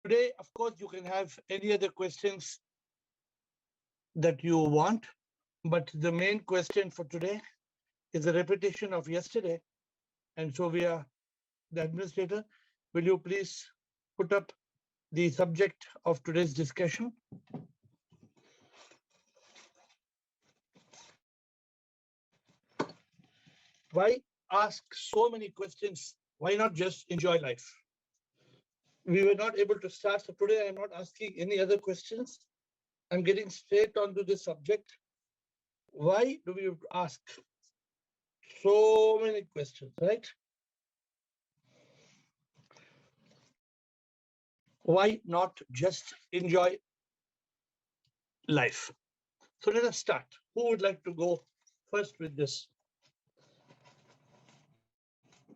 Today, of course, you can have any other questions that you want, but the main question for today is a repetition of yesterday. And so the administrator, will you please put up the subject of today's discussion? Why ask so many questions? Why not just enjoy life? We were not able to start, so today I'm not asking any other questions. I'm getting straight onto the subject. Why do we ask so many questions, right? Why not just enjoy life? So let us start. Who would like to go first with this?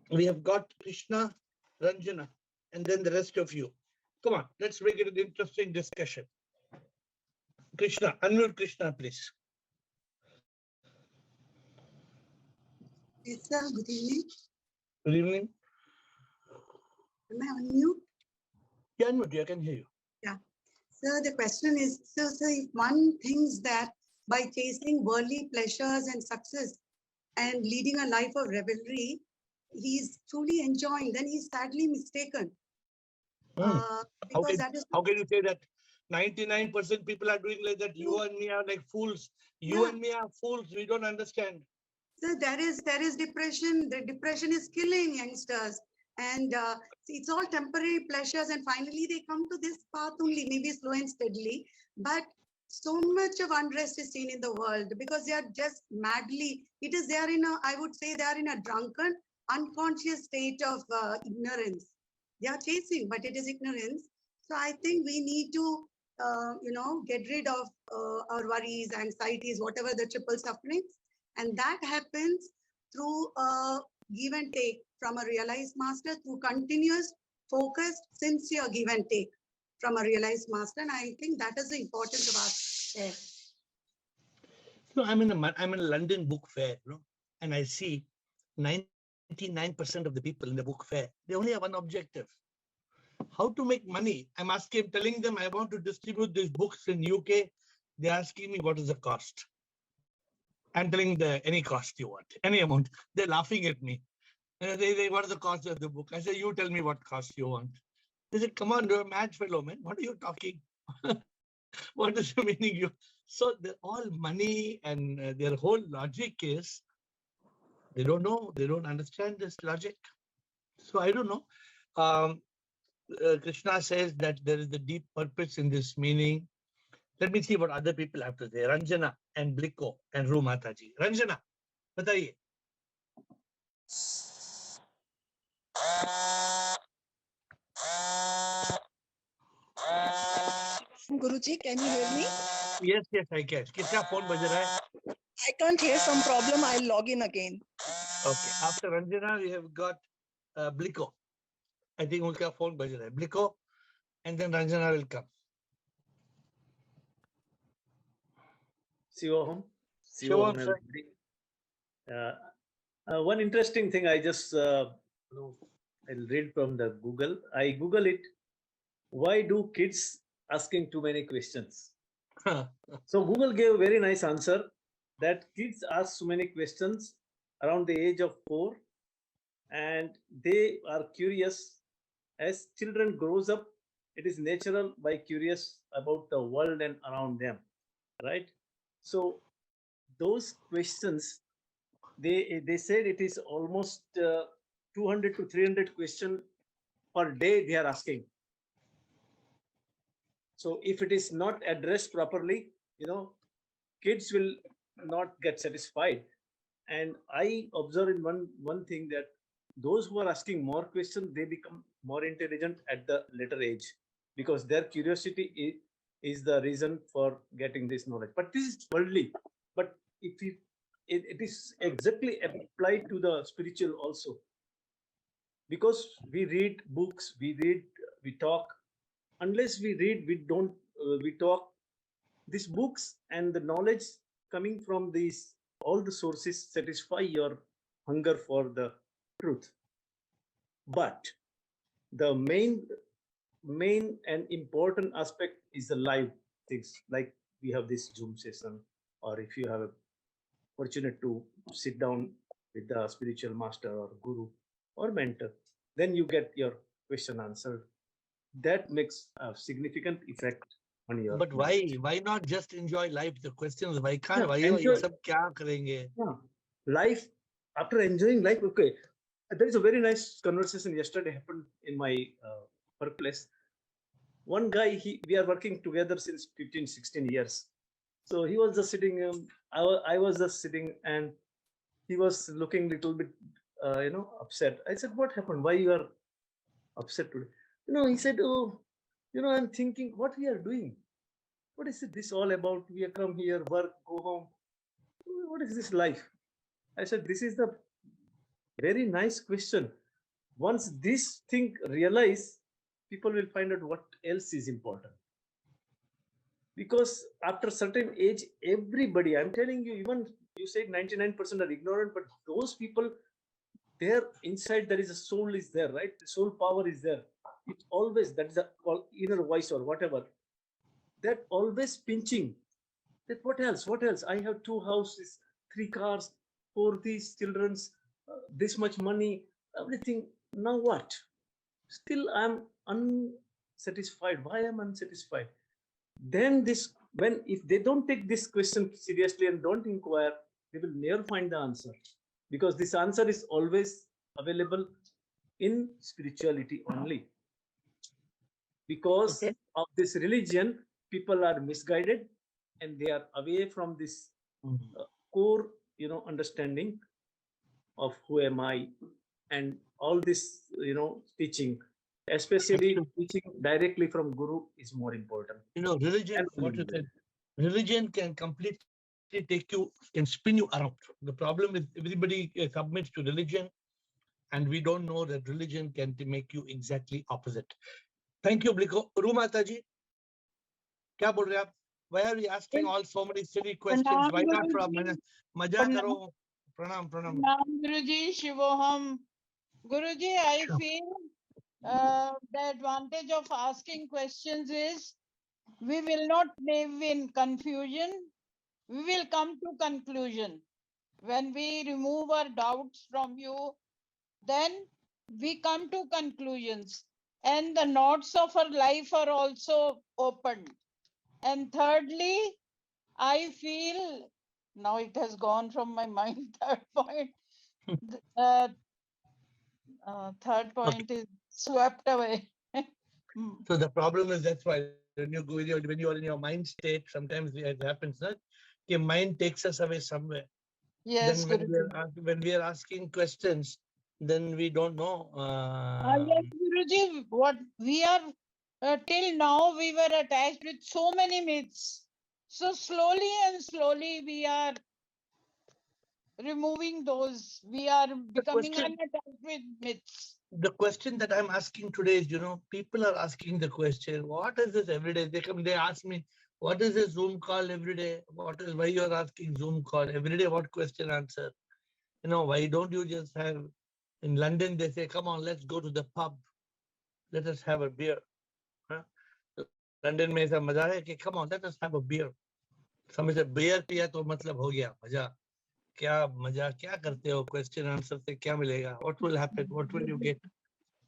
We have got Krishna, Ranjana, and then the rest of you. Come on, let's make it an interesting discussion. Krishna, unmute Krishna, please. Yes, sir. Good evening. Good evening. Am I on mute? Yeah, unmute you. I can hear you. Yeah. So the question is, so if one thinks that by chasing worldly pleasures and success and leading a life of revelry, he's truly enjoying, then he's sadly mistaken. Because how can you say that 99% people are doing like that? You and me are like fools. You and me are fools. We don't understand. So there is depression. The depression is killing youngsters. And it's all temporary pleasures. And finally, they come to this path only, maybe slow and steadily. But so much of unrest is seen in the world because they are just madly, they are in I would say they are in a drunken, unconscious state of ignorance. They are chasing, but it is ignorance. So I think we need to, get rid of our worries, anxieties, whatever the triple sufferings. And that happens through a give and take from a realized master, through continuous, focused, sincere give and take from a realized master. And I think that is the importance of our fair. So I'm in a London book fair, and I see 99% of the people in the book fair, they only have one objective: how to make money. I'm telling them I want to distribute these books in UK. They're asking me what is the cost. I'm telling any cost you want, any amount. They're laughing at me. They what is the cost of the book? I say, you tell me what cost you want. They said, come on, you're a mad fellow, man. What are you talking? What is the meaning? So they're all money, and their whole logic is, they don't know. They don't understand this logic. So I don't know. Krishna says that there is a deep purpose in this meaning. Let me see what other people have to say. Ranjana and Bliko and Rumataji. Ranjana, bataiye. Guruji, can you hear me? Yes, I can. Kiska phone baj raha hai? I can't hear, some problem. I'll log in again. Okay. After Ranjana, we have got Bliko. I think unka phone baj raha hai. Bliko, and then Ranjana will come. Shivoham. Everybody. One interesting thing I just I'll read from the Google. I Google it. Why do kids asking too many questions? So Google gave a very nice answer that kids ask so many questions around the age of 4, and they are curious. As children grows up, it is natural by curious about the world and around them, right? So those questions, they said it is almost 200 to 300 questions per day they are asking. So if it is not addressed properly, kids will not get satisfied. And I observe in one thing that those who are asking more questions, they become more intelligent at the later age, because their curiosity is the reason for getting this knowledge. But this is worldly. But if it is exactly applied to the spiritual also, because we read books, we talk. Unless we read, we talk. These books and the knowledge coming from these, all the sources satisfy your hunger for the truth. But the main main and important aspect is the live things, like we have this Zoom session, or if you have a fortunate to sit down with the spiritual master or guru or mentor, then you get your question answered. That makes a significant effect on your But mind. why not just enjoy life? The question is why can't Yeah, why ये enjoy. सब क्या करेंगे? Yeah, life, after enjoying life. Okay, there is a very nice conversation yesterday happened in my workplace. One guy, we are working together since 15, 16 years. So he was just sitting, I was just sitting, and he was looking little bit, upset. I said, what happened? Why you are upset today? He said, oh, I'm thinking what we are doing. What is this all about? We are come here, work, go home. What is this life? I said, this is the very nice question. Once this thing realize, people will find out what else is important. Because after certain age, everybody, I'm telling you, even you said 99% are ignorant, but those people, there inside there is a soul is there, right? The soul power is there. It always, that is a inner voice or whatever, that always pinching. That what else? What else? I have 2 houses, 3 cars, 4 these children's, this much money, everything. Now what? Still I'm unsatisfied. Why am I unsatisfied? Then when if they don't take this question seriously and don't inquire, they will never find the answer, because this answer is always available in spirituality only. Because of this religion, people are misguided and they are away from this core, understanding of who am I, and all this, teaching, especially teaching directly from guru, is more important. Religion, what you said, religion can completely take you, can spin you around. The problem is everybody submits to religion, and we don't know that religion can make you exactly opposite. Thank you, Bliko. Rumata ji, क्या बोल रहे आप? Why are we asking all so many silly questions? Why not from मजा करो? Pranam. Guruji, Shivoham. Guruji, I feel the advantage of asking questions is we will not live in confusion. We will come to conclusion. When we remove our doubts from you, then we come to conclusions. And the knots of our life are also opened. And thirdly, I feel, now it has gone from my mind, third point. Third point is swept away. So the problem is that's why when you are in your mind state, sometimes it happens that your mind takes us away somewhere. Yes, then when we are asking questions, then we don't know. Yes, Guruji, what we are till now we were attached with so many myths. So slowly and slowly we are removing those. We are becoming unattached with myths. The question that I'm asking today is, people are asking the question, what is this every day? They ask me, what is this Zoom call every day? Why you are asking Zoom call every day? What question answer? Why don't you just have, in London, they say, come on, let's go to the pub. Let us have a beer. Huh? London में ऐसा मजा है कि come on, let us have a beer. समझ से beer पिया तो मतलब हो गया मजा. क्या मजा क्या करते हो? Question answer से क्या मिलेगा? What will happen? What will you get?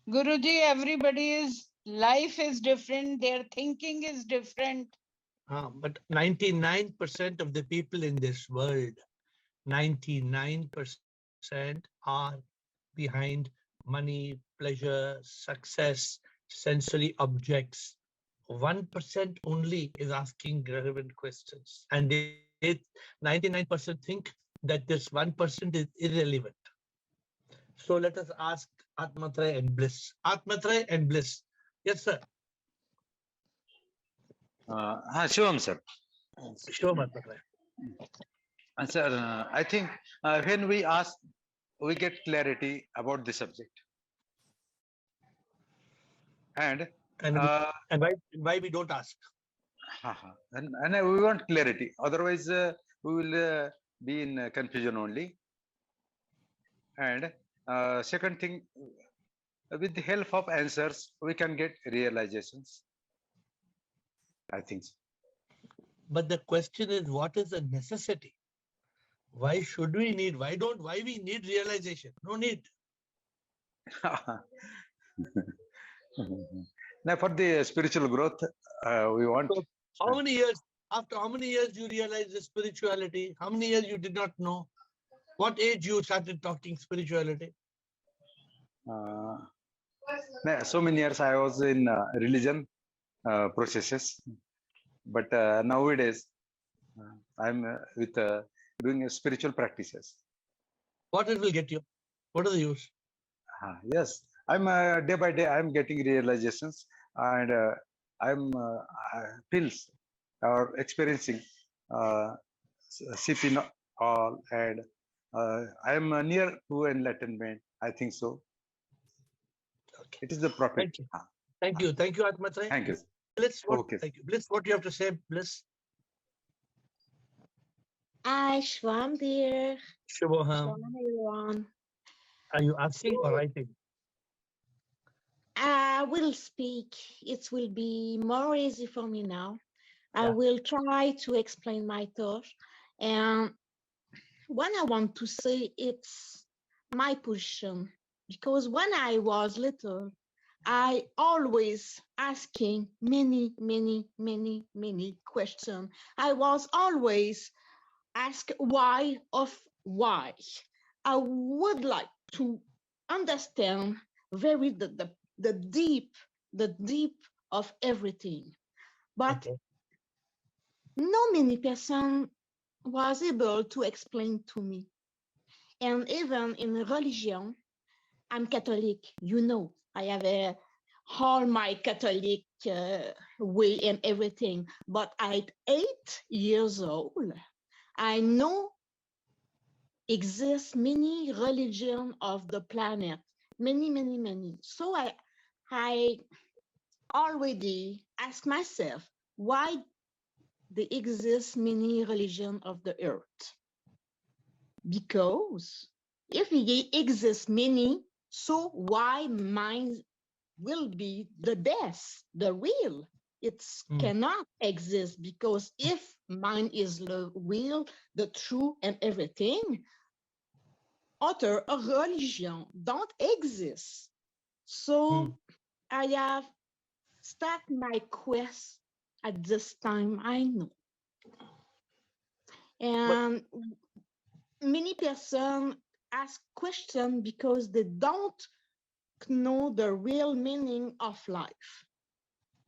Guruji, everybody's life is different. Their thinking is different. But 99% of the people in this world, 99% are behind money, pleasure, success, sensory objects. 1% only is asking relevant questions. And 99% think that this 1% is irrelevant. So let us ask Atmatraya and Bliss. Atmatraya and Bliss. Yes, sir. Shivam, sir. Shivam Atmatraya. Sir, I think when we ask, we get clarity about the subject. And why we don't ask? And we want clarity. Otherwise, we will be in confusion only. And second thing, with the help of answers, we can get realizations. I think so. But the question is, what is the necessity? Why should we need? Why we need realization? No need. Now, for the spiritual growth, we want. So how many years? After how many years you realize the spirituality? How many years you did not know? What age you started talking spirituality? So many years I was in religion processes, but nowadays I'm with doing spiritual practices. What it will get you? What are the use? Yes, I'm day by day I'm getting realizations, and I'm feels or experiencing CP all, and I'm near to enlightenment. I think so. Okay. It is the profit. Thank you. Thank you. Thank you, Atmatray. Thank you. Bliss, what, Okay. thank you. Bliss, what do you have to say, Bliss? Hi, Shwam dear. Shubham, Shwam everyone. are you asking or writing? I will speak. It will be more easy for me now. I Yeah. will try to explain my thought. And what I want to say, it's my position. Because when I was little, I always asking many questions. I was always ask why of why. I would like to understand very the deep of everything. But Okay. no many person was able to explain to me. And even in religion, I'm Catholic, you know, I have all my Catholic way and everything. But at 8 years old, I know exists many religions of the planet, many. So I already ask myself why there exist many religions of the earth. Because if there exist many, so why mine will be the best, the real? It cannot exist, because if mine is the real, the true, and everything, other religion don't exist. So I have start my quest at this time, I know. And many person ask questions because they don't know the real meaning of life.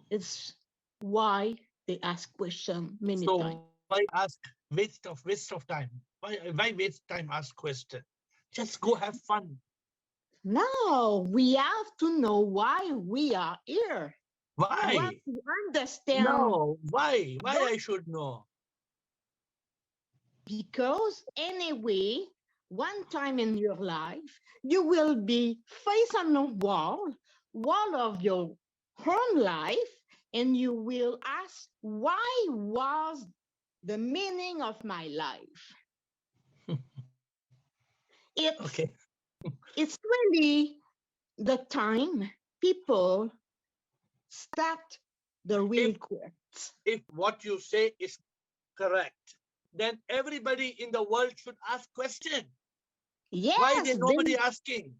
It's why they ask questions many times. So why ask waste of time? Why waste time ask question? Just go have fun. No, we have to know why we are here. Why? You have to understand. No, why? Why I should know? Because anyway, one time in your life, you will be face on a wall of your own life, and you will ask, why was the meaning of my life? It's really the time people start the real quest. If what you say is correct, then everybody in the world should ask question. Yes. Why is nobody asking?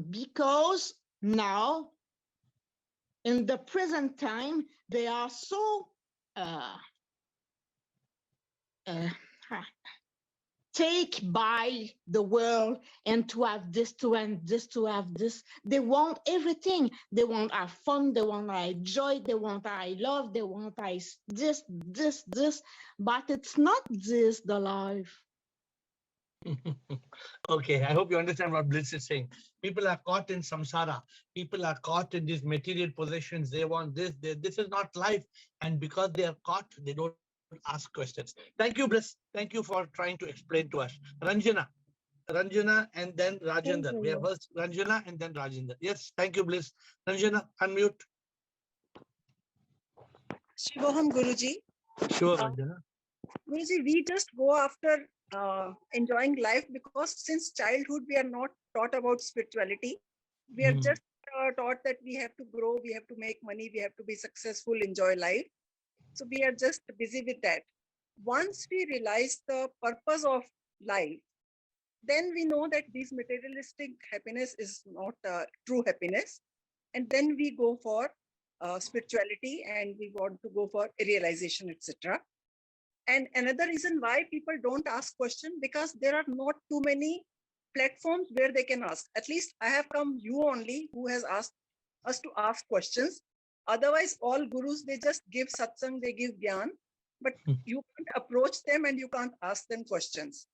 Because now, in the present time, they are so take by the world, and to have this, to have this. They want everything. They want our fun. They want our joy. They want our love. They want our this. But it's not this the life. Okay, I hope you understand what Bliss is saying. People are caught in samsara. People are caught in these material possessions. They want this. This is not life. And because they are caught, they don't ask questions. Thank you, Bliss. Thank you for trying to explain to us. Ranjana, and then Rajendra. We have first Ranjana and then Rajendra. Yes, thank you, Bliss. Ranjana, unmute. Shivoham Guruji. Sure, Ranjana. Guruji, we just go after enjoying life because since childhood we are not taught about spirituality. We are just taught that we have to grow, we have to make money, we have to be successful, enjoy life. So we are just busy with that. Once we realize the purpose of life, then we know that this materialistic happiness is not true happiness. And then we go for spirituality, and we want to go for realization, etc. And another reason why people don't ask questions, because there are not too many platforms where they can ask. At least I have come you only who has asked us to ask questions. Otherwise, all gurus, they just give satsang, they give gyan, but you can't approach them and you can't ask them questions.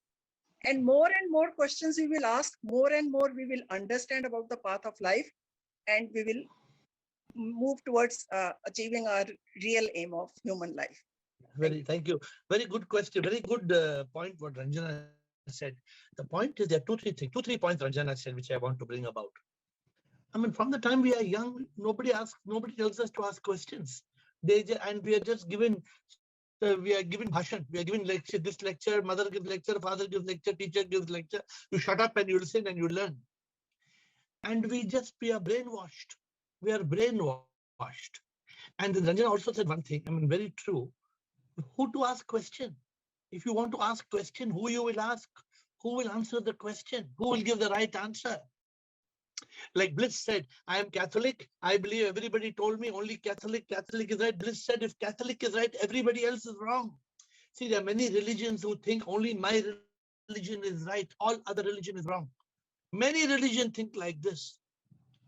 And more questions we will ask, more and more we will understand about the path of life, and we will move towards achieving our real aim of human life. Thank you. Very good question. Very good point what Ranjana said. The point is there are two, three points Ranjana said, which I want to bring about. I mean, from the time we are young, nobody tells us to ask questions. And we are just given, we are given bhashan, we are given lecture, this lecture, mother gives lecture, father gives lecture, teacher gives lecture. You shut up and you listen and you learn. And we are brainwashed. We are brainwashed. And Ranjana also said one thing, I mean, very true. Who to ask question? If you want to ask question, who you will ask? Who will answer the question? Who will give the right answer? Like Bliss said, I am Catholic. I believe everybody told me only Catholic is right. Bliss said, if Catholic is right, everybody else is wrong. See, there are many religions who think only my religion is right. All other religion is wrong. Many religions think like this,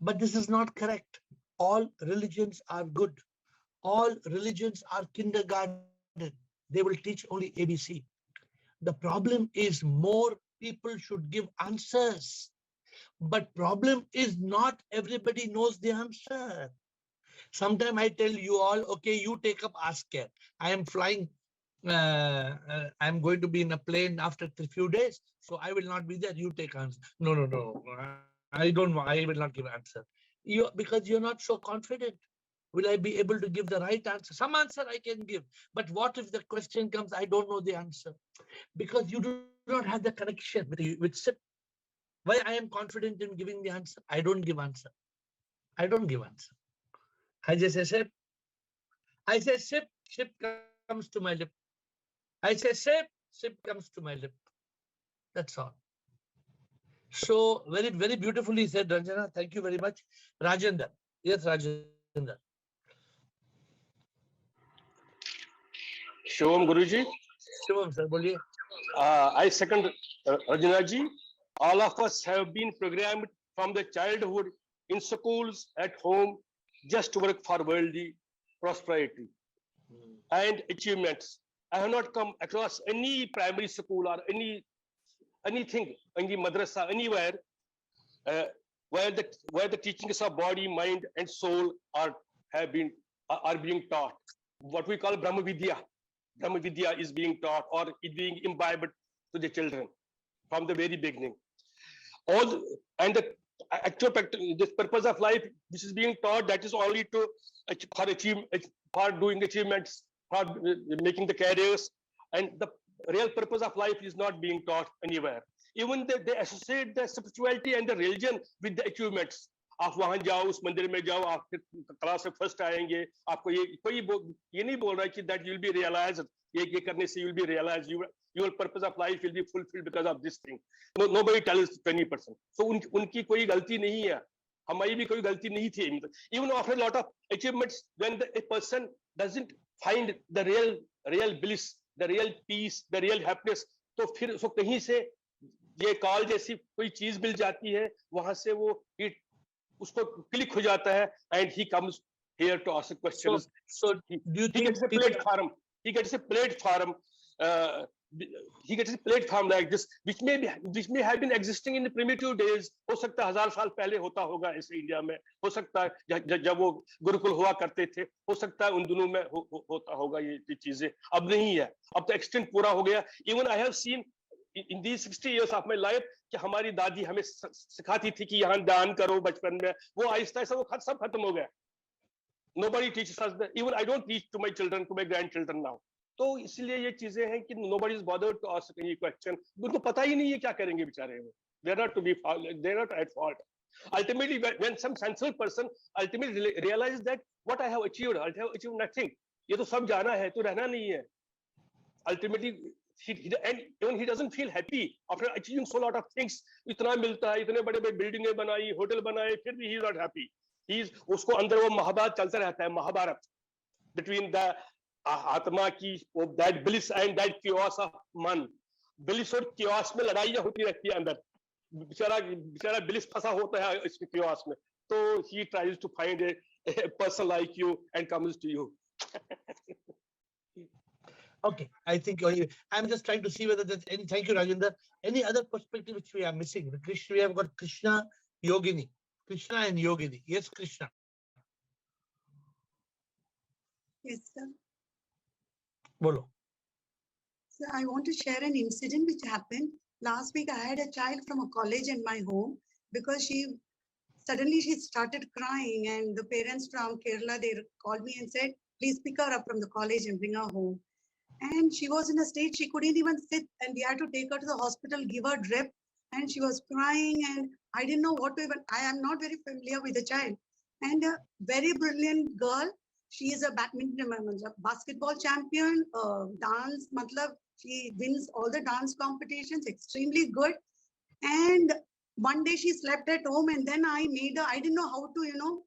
but this is not correct. All religions are good. All religions are kindergarten. They will teach only ABC. The problem is more people should give answers. But problem is not everybody knows the answer. Sometimes I tell you all, okay, you take up AiR. I am flying. I'm going to be in a plane after a few days. So I will not be there. You take answer. No. I don't want. I will not give answer. Because you're not so confident. Will I be able to give the right answer? Some answer I can give. But what if the question comes, I don't know the answer? Because you do not have the connection with SIP. Why I am confident in giving the answer? I don't give answer. I don't give answer. I just say SIP. I say SIP, SIP comes to my lip. I say SIP, SIP comes to my lip. That's all. So very, very beautifully said, Ranjana. Thank you very much. Rajendra. Yes, Rajendra. Shivam Guruji. Shivam, sir, boliye. I second Ranjana ji. All of us have been programmed from the childhood in schools, at home, just to work for worldly prosperity and achievements. I have not come across any primary school or anything, any madrasa, anywhere where the teachings of body, mind, and soul are being taught. What we call Brahma Vidya. Brahma Vidya is being taught or is being imbibed to the children from the very beginning. And the actual this purpose of life, this is being taught, that is only for doing achievements, for making the careers, and the real purpose of life is not being taught anywhere. Even they associate the spirituality and the religion with the achievements. आप वहां जाओ, उस मंदिर में जाओ, आप class में first आएंगे, आपको ये नहीं बोल रहा है कि that you'll be realized, ये करने से you'll be realized, your purpose of life will be fulfilled because of this thing. Nobody tells 20%. So उनकी कोई गलती नहीं है, हमारी भी कोई गलती नहीं थी. Even after a lot of achievements, when a person doesn't find the real bliss, the real peace, the real happiness, तो फिर उसको कहीं से ये कॉल जैसी कोई चीज मिल जाती है, वहां से वो उसको क्लिक हो जाता है, and he comes here to ask questions. So do you think he gets a platform? He gets a platform. He gets a platform like this, which may have been existing in the primitive days. हो सकता है 1000 साल पहले होता होगा ऐसे India में, हो सकता है जब वो गुरुकुल हुआ करते थे, हो सकता है उन दिनों में होता होगा ये चीजें. अब नहीं है, अब तो एक्सटेंट पूरा हो गया. Even I have seen in these 60 years of my life कि हमारी दादी हमें सिखाती थी कि यहाँ दान करो बचपन में, वो आहिस्ता आहिस्ता वो सब खत्म हो गया. Nobody teaches us that. Even I don't teach to my children, to my grandchildren now. तो इसलिए ये चीजें हैं कि nobody is bothered to ask any question. उनको पता ही नहीं है क्या करेंगे बेचारे वो. They're not at fault. Ultimately, when some sensible person ultimately realizes that what I have achieved, I have achieved nothing. ये तो सब जाना है, तो रहना नहीं है. Ultimately, and even he doesn't feel happy after achieving so lot of things. इतना मिलता है, इतने बड़े बड़े बिल्डिंगें बनाई, होटल बनाए, फिर भी he is not happy. He is, उसको अंदर वो महाभारत चलता रहता है, महाभारत between the आत्मा की that bliss and that chaos of मन. Bliss और chaos में लड़ाइयाँ होती रहती है अंदर. बेचारा bliss फंसा होता है इस chaos में. So he tries to find a person like you and comes to you. Okay, I think I'm just trying to see whether there's any. Thank you, Rajendra. Any other perspective which we are missing? Krishna, we have got Krishna, Yogini, Krishna and Yogini. Yes, Krishna. Yes, sir. Bolo. So I want to share an incident which happened last week. I had a child from a college in my home because she started crying, and the parents from Kerala, they called me and said, please pick her up from the college and bring her home. And she was in a state she couldn't even sit, and we had to take her to the hospital, give her drip, and she was crying, and I didn't know what to even. I am not very familiar with the child, and a very brilliant girl. She is a basketball champion, dance, she wins all the dance competitions, extremely good. And one day she slept at home, and then I made her. I didn't know how to,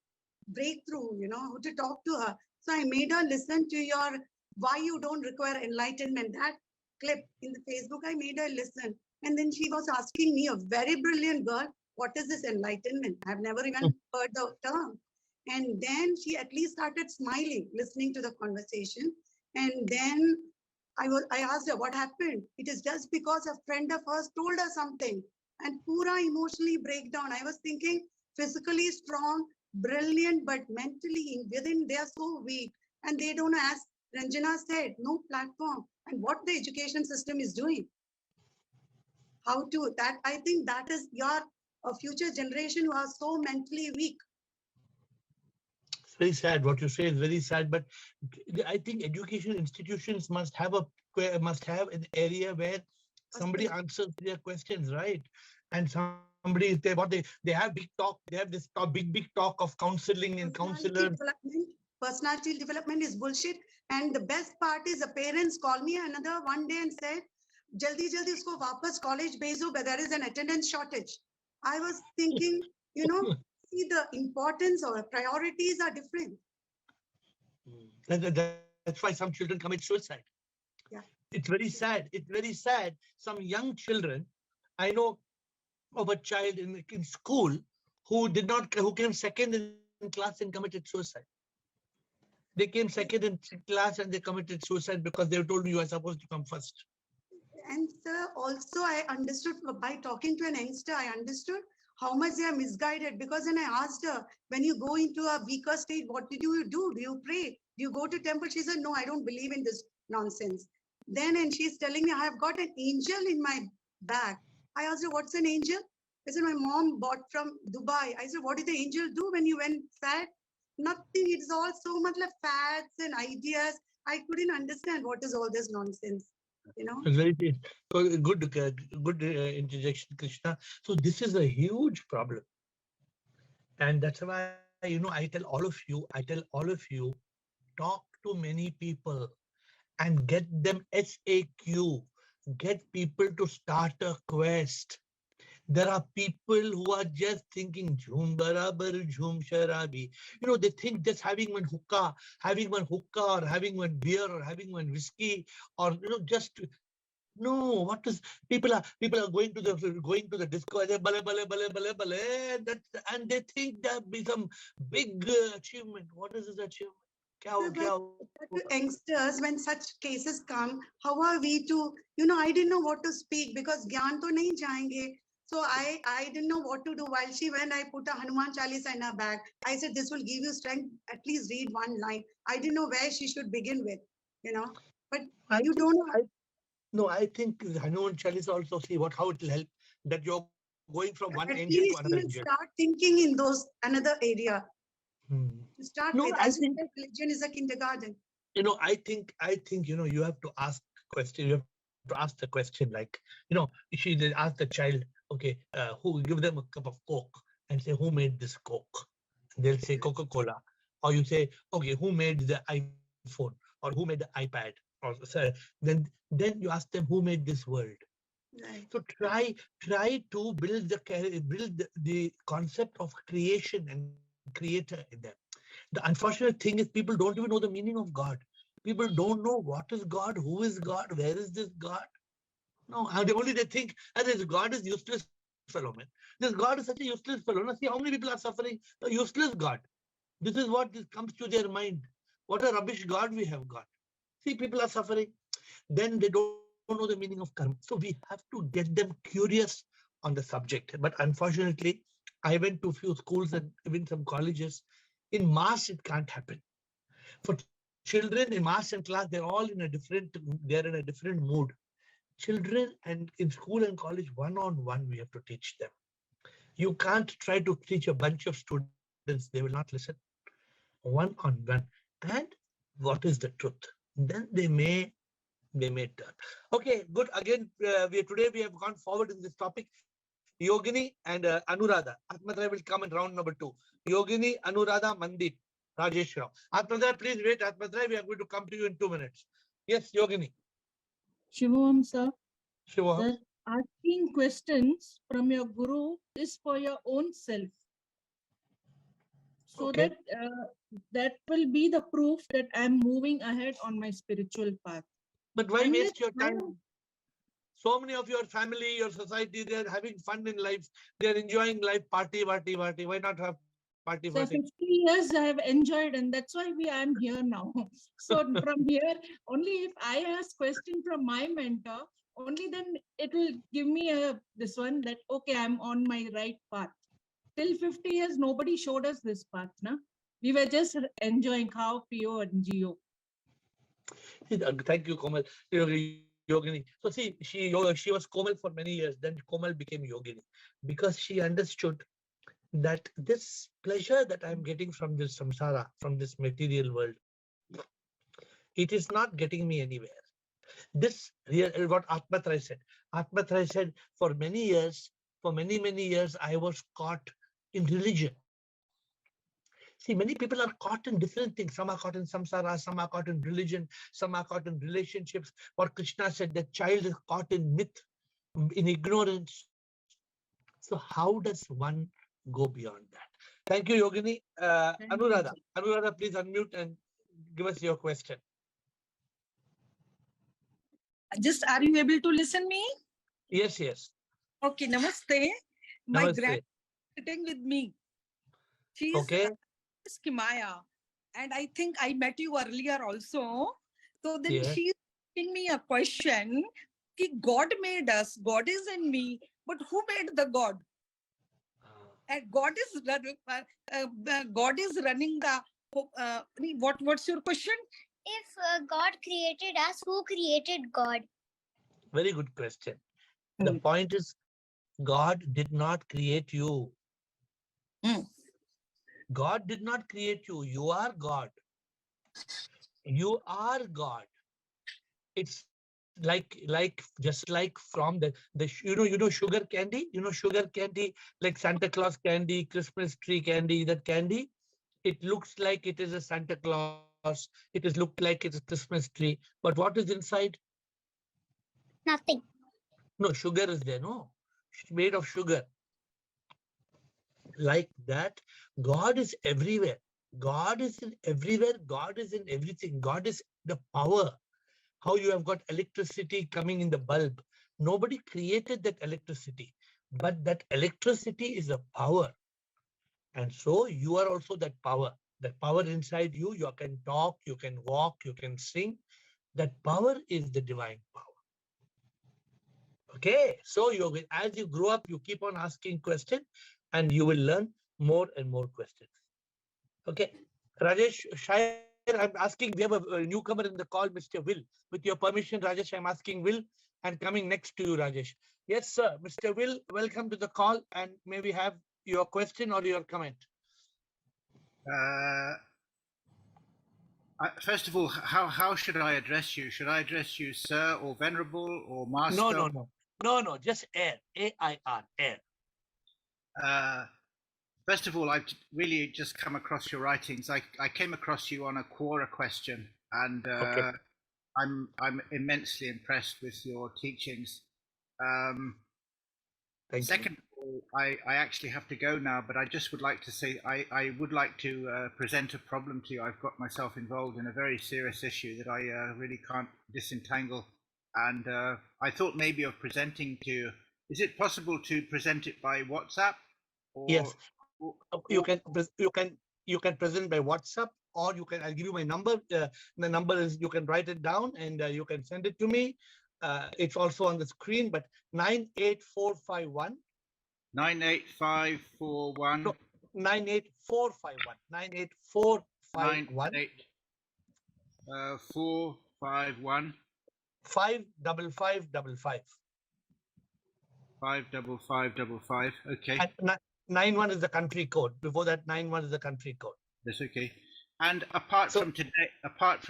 break through, how to talk to her. So I made her listen to your why you don't require enlightenment. That clip in the Facebook, I made her listen. And then she was asking me, a very brilliant girl, what is this enlightenment? I've never even heard the term. And then she at least started smiling, listening to the conversation. And then I asked her what happened. It is just because a friend of hers told her something, and pura emotionally breakdown. I was thinking physically strong, brilliant, but mentally within they are so weak, and they don't ask. Ranjana said, no platform. And what the education system is doing. How to, that I think that is your future generation who are so mentally weak. It's very sad. What you say is very sad, but I think education institutions must have an area where somebody answers their questions, right? And somebody, they have big talk, they have this big talk of counseling and counselors. Personality development is bullshit. And the best part is the parents call me another one day and said, Jaldi usko wapas college bhejo, but there is an attendance shortage. I was thinking, see, the importance or priorities are different. That's why some children commit suicide. Yeah. It's very sad. It's very sad. Some young children, I know of a child in school who came second in class and committed suicide. They came second in class and they committed suicide because they were told you are supposed to come first. And sir, also I understood by talking to an youngster, I understood how much they are misguided, because when I asked her, when you go into a weaker state, what do you do? Do you pray? Do you go to temple? She said, no, I don't believe in this nonsense. Then, and she's telling me, I have got an angel in my bag. I asked her, what's an angel? I said, my mom bought from Dubai. I said, what did the angel do when you went sad? Nothing. It's all so much like facts and ideas. I couldn't understand what is all this nonsense. It's very good interjection, Krishna. So this is a huge problem, and that's why I tell all of you, talk to many people and get them SAQ. Get people to start a quest. There are people who are just thinking, jhum barabar, jhum sharabi. They think just having one hookah or having one beer or having one whiskey or, just, no, what is, people are going to the disco and and they think that be some big achievement. What is this achievement? Youngsters, when such cases come, how are we to, I didn't know what to speak because gyan to nahi jayenge. So I didn't know what to do. While she went, I put a Hanuman Chalisa in her bag. I said, this will give you strength. At least read one line. I didn't know where she should begin with, but you don't know. No, I think Hanuman Chalisa also see how it will help that you're going from one At angel to least another you angel. start thinking in those another area. To start with, I as think religion is a kindergarten. I think you have to ask question. You have to ask the question like, she asked the child, okay, who give them a cup of Coke, and say, who made this Coke? And they'll say Coca-Cola. Or you say, okay, who made the iPhone? Or who made the iPad? Or then you ask them, who made this world? Right. So try to build the concept of creation and creator in them. The unfortunate thing is people don't even know the meaning of God. People don't know what is God, who is God, where is this God. No, they think, this God is useless fellow, man. This God is such a useless fellow. Now, see how many people are suffering a useless God. This is what comes to their mind. What a rubbish God we have got. See, people are suffering. Then they don't know the meaning of karma. So we have to get them curious on the subject. But unfortunately, I went to a few schools and even some colleges. In mass, it can't happen. For children in mass and class, they're all they're in a different mood. Children and in school and college, one-on-one, we have to teach them. You can't try to teach a bunch of students, they will not listen. One-on-one. And what is the truth? Then they may turn. Okay, good. Again, today we have gone forward in this topic. Yogini and Anuradha. Atmadrai will come in round number 2. Yogini, Anuradha, Mandip, Rajesh Rao. Atmadrai, please wait. Atmadrai, we are going to come to you in 2 minutes. Yes, Yogini. Shivam, sir. Shivam. Sir, asking questions from your guru is for your own self. So Okay. that will be the proof that I'm moving ahead on my spiritual path. But why waste your time? So many of your family, your society, they are having fun in life. They are enjoying life. Party. Why not have party? So 50 years I have enjoyed, and that's why I am here now. So from here, only if I ask question from my mentor, only then it will give me this one that, okay, I'm on my right path. Till 50 years, nobody showed us this path. Na? We were just enjoying Khao, Pio, and Geo. Thank you, Komal. Yogini. So see, she was Komal for many years. Then Komal became Yogini because she understood that this pleasure that I'm getting from this samsara, from this material world, it is not getting me anywhere. This what Atmatrai said. Atmatrai said, for many years, for many years, I was caught in religion. See, many people are caught in different things. Some are caught in samsara, some are caught in religion, some are caught in relationships. What Krishna said, the child is caught in myth, in ignorance. So how does one go beyond that? Thank you, Yogini. Anuradha. Anuradha, please unmute and give us your question. Just, are you able to listen me? Yes, yes. Okay, namaste. My Namaste. grandmother sitting with me. She's Okay. Kimaya. And I think I met you earlier also. So then Yes. she's asking me a question. God made us, God is in me, but who made the God? And God is running the. What's your question? If God created us, who created God? Very good question. The point is, God did not create you. God did not create you. You are God. You are God. It's just like from the sugar candy. You know sugar candy, like Santa Claus candy, Christmas tree candy. That candy, it looks like it is a Santa Claus. It is looked like it's a Christmas tree. But what is inside? Nothing. No, sugar is there. No, it's made of sugar. Like that, God is everywhere. God is in everywhere. God is in everything. God is the power. How you have got electricity coming in the bulb. Nobody created that electricity, but that electricity is a power. And so you are also that power. That power inside you, you can talk, you can walk, you can sing. That power is the divine power. Okay, so as you grow up, you keep on asking questions and you will learn more and more questions. Okay, Rajesh, Shair, I'm asking, we have a newcomer in the call, Mr. Will. With your permission, Rajesh, I'm asking Will and coming next to you, Rajesh. Yes, sir. Mr. Will, welcome to the call and may we have your question or your comment? First of all, how should I address you? Should I address you, sir, or venerable, or master? No. Just AiR. AiR. AiR. First of all, I've really just come across your writings. I came across you on a Quora question, and Okay. I'm immensely impressed with your teachings. Thank Second of all, I actually have to go now, but I just would like to say I would like to present a problem to you. I've got myself involved in a very serious issue that I really can't disentangle, and I thought maybe of presenting to you. Is it possible to present it by WhatsApp? Or, Yes. or- You can present by WhatsApp, or I'll give you my number. The number is, you can write it down and you can send it to me. It's also on the screen, but 98451. 98541. No, 98451. 98451. 451 55555. 55555. Okay, And 91 is the country code. Before that, 91 is the country code. that's okay. And apart So- from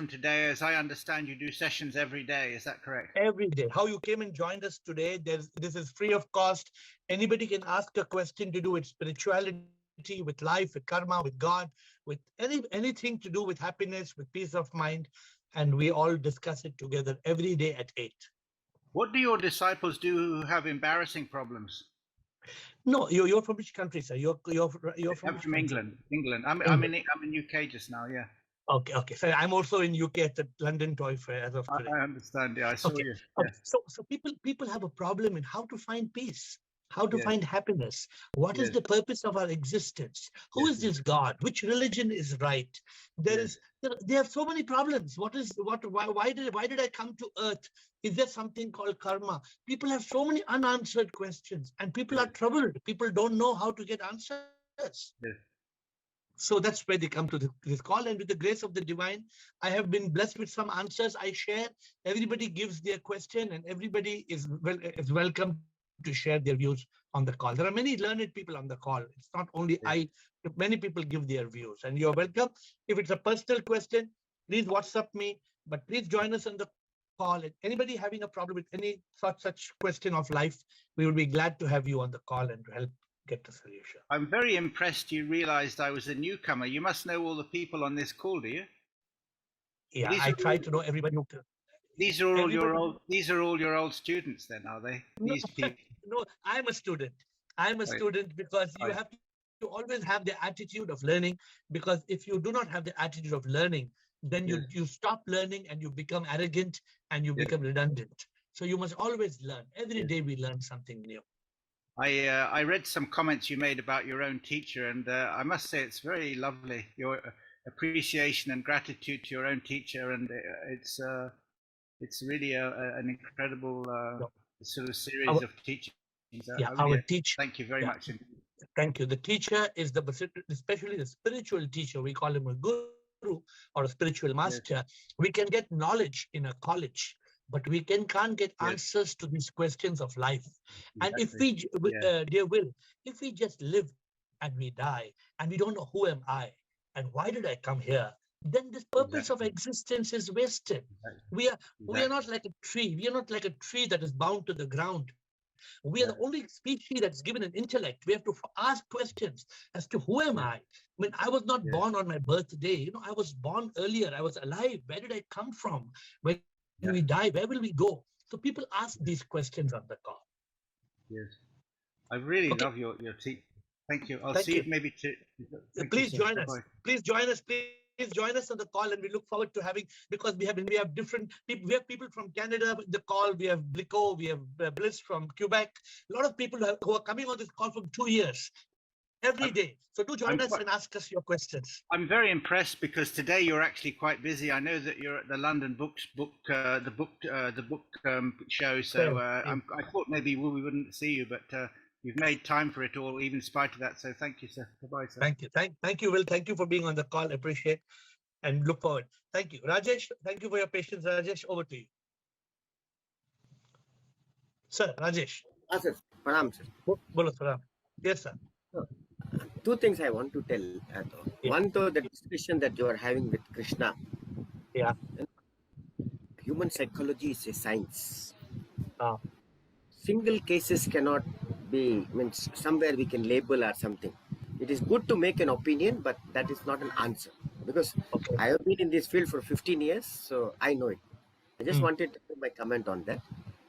today, as I understand, you do sessions every day. Is that correct? Every day. How you came and joined us today, this is free of cost. Anybody can ask a question to do with spirituality, with life, with karma, with God, with anything to do with happiness, with peace of mind. And we all discuss it together every day at 8. What do your disciples do who have embarrassing problems? No, you're from which country, sir? You're from I'm which from country? England. I'm in UK just now. Yeah, Okay. So I'm also in UK at the London Toy Fair as of today. I understand. Yeah, I saw Okay. you. Okay. So people have a problem in how to find peace, how to Yes. find happiness. What is Yes. the purpose of our existence? Who Yes, is this God? Which religion is right? They have so many problems. Why did I come to earth? Is there something called karma? People have so many unanswered questions, and people are troubled. People don't know how to get answers. Yes. So that's where they come to this call. And with the grace of the divine, I have been blessed with some answers I share. Everybody gives their question, and everybody is welcome to share their views on the call. There are many learned people on the call. It's not only I, many people give their views, and you're welcome. If it's a personal question, please WhatsApp me, but please join us on the call. And anybody having a problem with any such question of life, we will be glad to have you on the call and to help get the solution. I'm very impressed you realized I was a newcomer. You must know all the people on this call, do you? Yeah, These I are try all- to know everybody who can. These are all your old students then, are they? These people. No, I'm a student. I'm a Right. student because you Right. have to always have the attitude of learning, because if you do not have the attitude of learning, then you stop learning and you become arrogant and you become redundant. So you must always learn. Every day we learn something new. I read some comments you made about your own teacher, and I must say it's very lovely. Your appreciation and gratitude to your own teacher, and it's really an incredible sort of series of teachings. Our teacher. Thank you very much. Thank you. The teacher is especially the spiritual teacher. We call him a guru or a spiritual master. We can get knowledge in a college, but we can't get answers to these questions of life. And if we, dear Will, if we just live and we die and we don't know who am I and why did I come here, then this purpose of existence is wasted. We are not like a tree. We are not like a tree that is bound to the ground. We are the only species that's given an intellect. We have to ask questions as to who am I? I mean, I was not born on my birthday. I was born earlier. I was alive. Where did I come from? When we die, where will we go? So people ask these questions on the call. Yes, I really love your teaching. Thank you. I'll Thank see you. you maybe Please join us. Please join us. Please join us on the call, and we look forward to having, because we have different people. We have people from Canada in the call. We have Blico, we have Bliss from Quebec. A lot of people who are coming on this call from 2 years every day. So do join us and ask us your questions. I'm very impressed because today you're actually quite busy. I know that you're at the London book show. So I thought maybe we wouldn't see you, but you've made time for it all, even in spite of that. So thank you, sir. Bye-bye, sir. Thank you. Thank you, Will. Thank you for being on the call. Appreciate and look forward. Thank you. Rajesh, thank you for your patience. Rajesh, over to you. Sir, Rajesh. Sir. Pranam, sir. Bolo, Pranam. Yes, sir. Two things I want to tell. One, the discussion that you are having with Krishna. Yeah. Human psychology is a science. Single cases cannot be, means somewhere we can label or something. It is good to make an opinion, but that is not an answer, because Okay. I have been in this field for 15 years, so I know it. I just wanted to give my comment on that.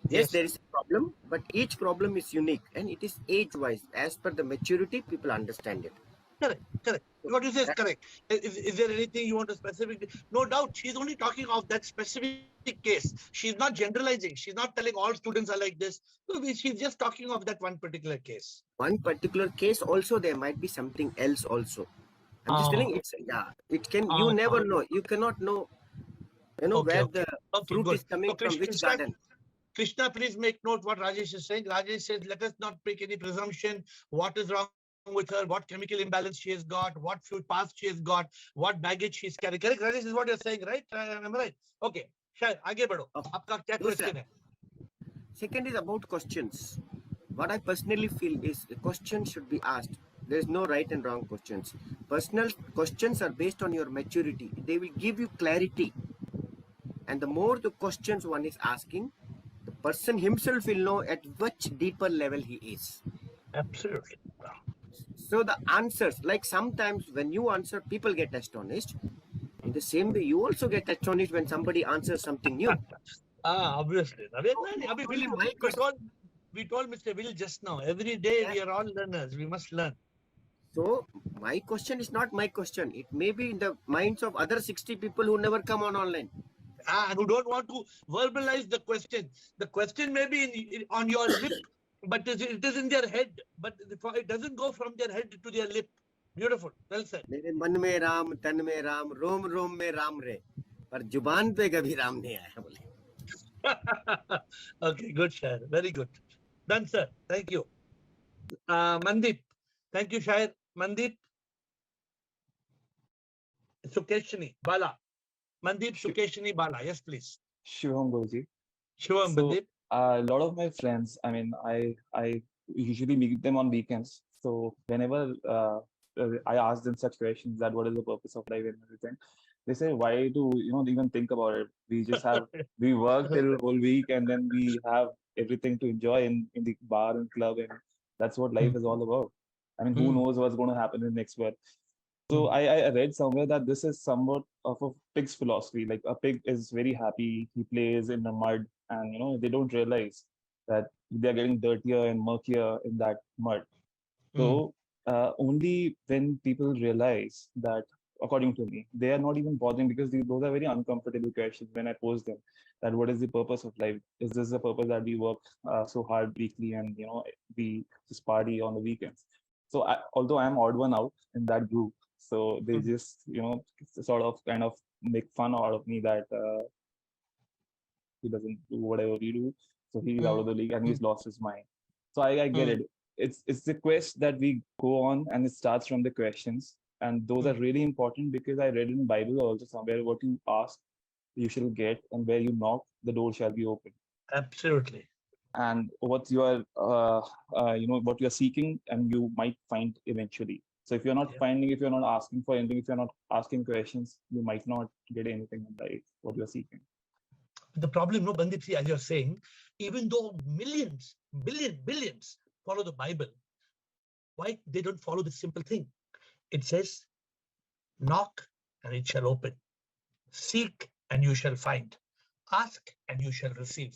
Yes, Yes. there is a problem, but each problem is unique and it is age-wise. As per the maturity, people understand it. Correct, correct. So What you say is that- correct. Is there anything you want to specifically? No doubt, she's only talking of that specific case. She's not generalizing. She's not telling all students are like this. No, she's just talking of that one particular case. one particular case also, there might be something else also. I'm just telling it's, yeah, it can, you never know. You cannot know, where the fruit good. is coming from, which garden. Krishna, please make note what Rajesh is saying. Rajesh says, let us not make any presumption. What is wrong with her? What chemical imbalance she has got? What past she has got? What baggage she's carrying? Correct, Rajesh, is what you're saying, right? Am I right? Okay. Shah, आगे बढ़ो. आपका क्या question है? Second is about questions. What I personally feel is a question should be asked. There is no right and wrong questions. Personal questions are based on your maturity. They will give you clarity. And the more the questions one is asking, the person himself will know at which deeper level he is. Absolutely. So the answers, like sometimes when you answer, people get astonished. In the same way, you also get astonished when somebody answers something new. Obviously. We told Mr. Will just now, every day we are all learners. We must learn. So my question is not my question. It may be in the minds of other 60 people who never come on online. Who don't want to verbalize the question. The question may be on your lip, but it is in their head. But it doesn't go from their head to their lip. Beautiful. Well said. मेरे मन में राम, तन में राम, रोम रोम में राम रे, पर जुबान पे कभी राम नहीं आया बोले. Okay, good, Shair. Very good. Done, sir. Thank you. Mandeep. Thank you, Shair. Mandeep. Sukeshini Bala. Mandeep Sukeshini Bala. Yes, please. Shivam Guruji. Shivam, Mandeep. A lot of my friends, I mean, I usually meet them on weekends. So whenever I ask them such questions that what is the purpose of life and everything, they say, why do even think about it? We just have we work till whole week and then we have everything to enjoy in the bar and club, and that's what life is all about. I mean, who knows what's going to happen in the next world? So I read somewhere that this is somewhat of a pig's philosophy. Like a pig is very happy, he plays in the mud, and they don't realize that they're getting dirtier and murkier in that mud. So only when people realize that, according to me, they are not even bothering, because those are very uncomfortable questions when I pose them. That what is the purpose of life? Is this the purpose that we work so hard weekly and we just party on the weekends? So although I'm odd one out in that group, so they just sort of kind of make fun out of me that he doesn't do whatever we do, so he's out of the league and he's lost his mind. So I get it. It's the quest that we go on, and it starts from the questions, and those are really important, because I read in Bible also somewhere, what you ask you shall get, and where you knock the door shall be open. Absolutely. And what you are what you are seeking, and you might find eventually. So if you're not finding, if you're not asking for anything, if you're not asking questions, you might not get anything in life what you're seeking. The problem, no, Bandit, see, as you're saying, even though millions, billions follow the Bible, why they don't follow the simple thing? It says, knock and it shall open. Seek and you shall find. Ask and you shall receive.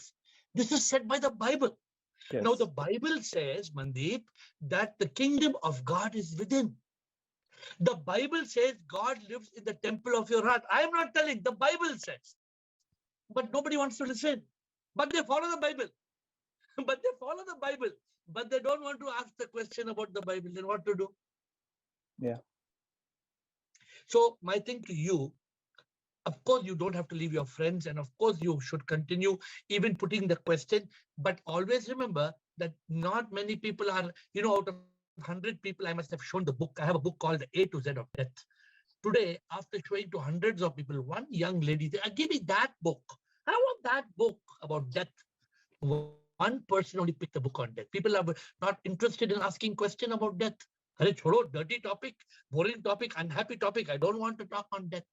This is said by the Bible. Yes. Now the Bible says, Mandeep, that the kingdom of God is within. The Bible says God lives in the temple of your heart. I am not telling, the Bible says. But nobody wants to listen. But they follow the Bible. But they don't want to ask the question about the Bible. Then what to do? Yeah. So my thing to you, of course, you don't have to leave your friends, and of course, you should continue even putting the question. But always remember that not many people are, out of 100 people, I must have shown the book. I have a book called The A to Z of Death. Today, after showing to hundreds of people, one young lady said, give me that book. I want that book about death. One person only picked the book on death. People are not interested in asking questions about death. Dirty topic, boring topic, unhappy topic. I don't want to talk on death.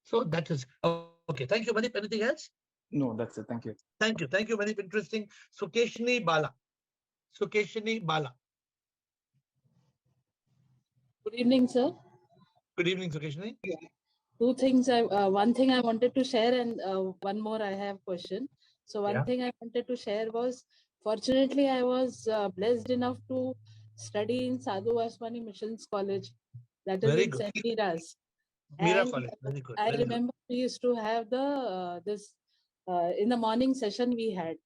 So that is okay. Thank you, Manip. Anything else? No, that's it. Thank you. Thank you. Thank you, Manip. Interesting. Sukeshini Bala. Good evening, sir. Good evening, Sukeshni. Two things. One thing I wanted to share, and one more I have question. So one thing I wanted to share was, fortunately, I was blessed enough to study in Sadhu Vaswani Missions College, that is Very in good. St. Mira's. Mira And College. Very good. I Very good. remember we used to have the this in the morning session we had,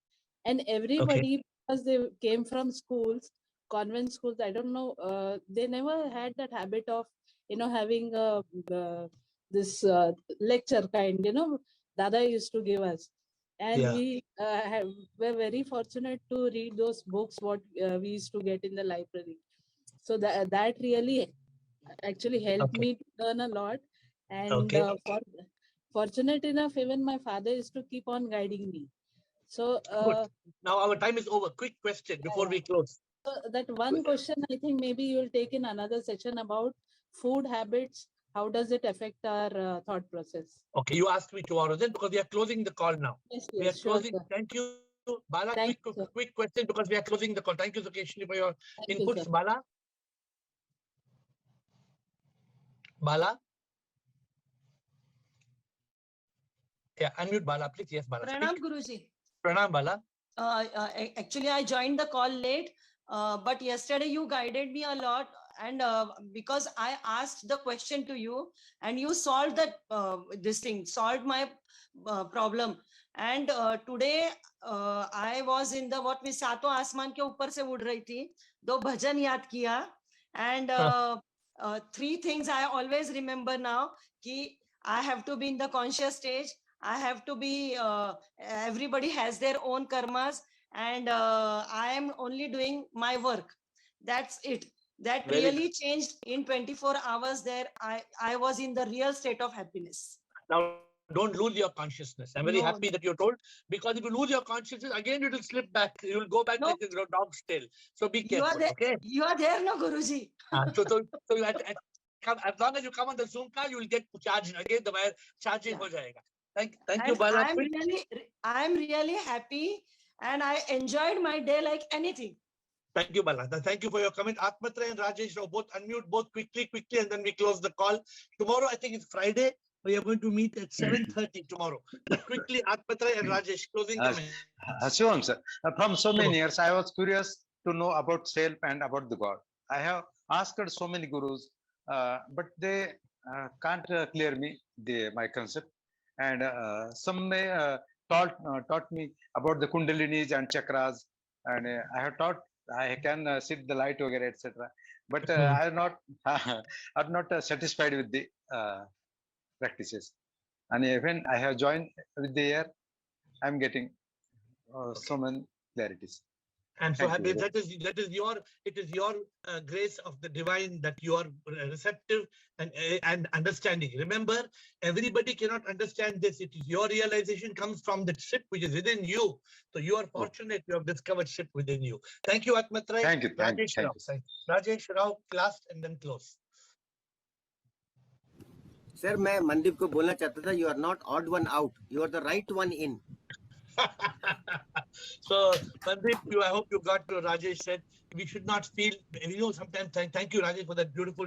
and everybody, because they came from schools, convent schools, I don't know, they never had that habit of having this lecture kind, Dada used to give us, and we were very fortunate to read those books what we used to get in the library. So that really actually helped me to learn a lot. And fortunate enough, even my father used to keep on guiding me. So Good. Now our time is over. Quick question before we close. So that one question, I think maybe you will take in another session about food habits. How does it affect our thought process? Okay, you asked me tomorrow then, because we are closing the call now. Yes, We are closing. Thank you, Bala. Quick question, because we are closing the call. Thank you, Sukeshni, for your inputs. Bala. Bala. Yeah, unmute Bala, please. Yes, Bala. Pranam, Guruji. Pranam, Bala. Actually, I joined the call late, but yesterday you guided me a lot, and because I asked the question to you, and you solved that solved my problem. And today I was in the what में सातों आसमान के ऊपर से उड़ रही थी, दो भजन याद किया, and three things I always remember now कि I have to be in the conscious stage. I have to be, everybody has their own karmas, and I am only doing my work. That's it. That Very really changed in 24 hours there. I was in the real state of happiness. Now, don't lose your consciousness. I'm very happy that you're told, because if you lose your consciousness, again, it will slip back. You will go back like a dog's tail. So be careful, okay? You are there, no, Guruji? So as long as you come on the Zoom call, you will get charged again. The wire charging ho jayega. Thank you, Bala. I'm really happy, and I enjoyed my day like anything. Thank you, Bala. Thank you for your comment. Atmatra and Rajesh, both unmute both quickly, and then we close the call. Tomorrow, I think it's Friday. We are going to meet at 7:30 tomorrow. Quickly, Atmatra and Rajesh, closing comments. Shivam, sir. From so many years, I was curious to know about self and about the God. I have asked so many gurus, but they can't clear me my concept. And some may taught me about the kundalinis and chakras, and I have taught I can sit the light, etc. But I am not are not satisfied with the practices. And even I have joined with the AiR, I am getting so many clarities. I'm so happy. That is your grace of the divine, that you are receptive and understanding. Remember, everybody cannot understand this. It is your realization comes from the ship which is within you. So you are fortunate you have discovered ship within you. Thank you, Atmatra. Thank you. Rajesh Rao, last and then close. Sir, मैं मनदीप को बोलना चाहता था, you are not odd one out. You are the right one in. So, Mandeep, I hope you got what Rajesh said. We should not feel, sometimes, thank you, Rajesh, for that beautiful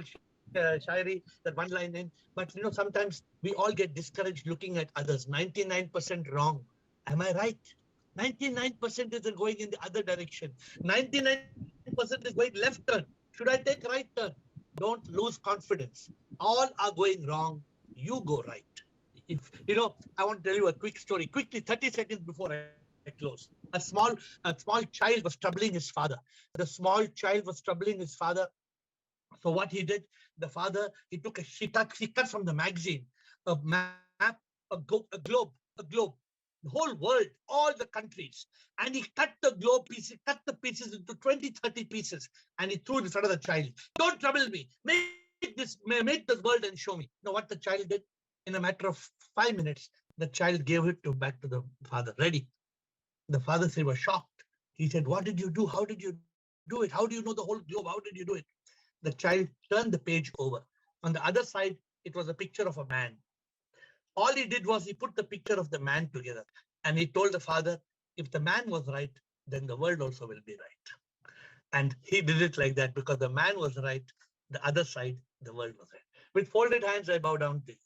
shairi, that one line in. But, sometimes we all get discouraged looking at others. 99% wrong. Am I right? 99% is going in the other direction. 99% is going left turn. Should I take right turn? Don't lose confidence. All are going wrong. You go right. If I want to tell you a quick story, quickly, 30 seconds before I close. A small child was troubling his father. The small child was troubling his father. So what he did, the father, he cut from the magazine a map, a globe, the whole world, all the countries, and he cut the globe pieces, cut the pieces into 20, 30 pieces, and he threw it in front of the child. Don't trouble me. Make this world and show me. You know what the child did? In a matter of 5 minutes, the child gave it back to the father. Ready? The father said, was shocked. He said, what did you do? How did you do it? How do you know the whole globe? How did you do it? The child turned the page over. On the other side, it was a picture of a man. All he did was he put the picture of the man together. And he told the father, if the man was right, then the world also will be right. And he did it like that because the man was right. The other side The world was right. With folded hands, I bow down to you.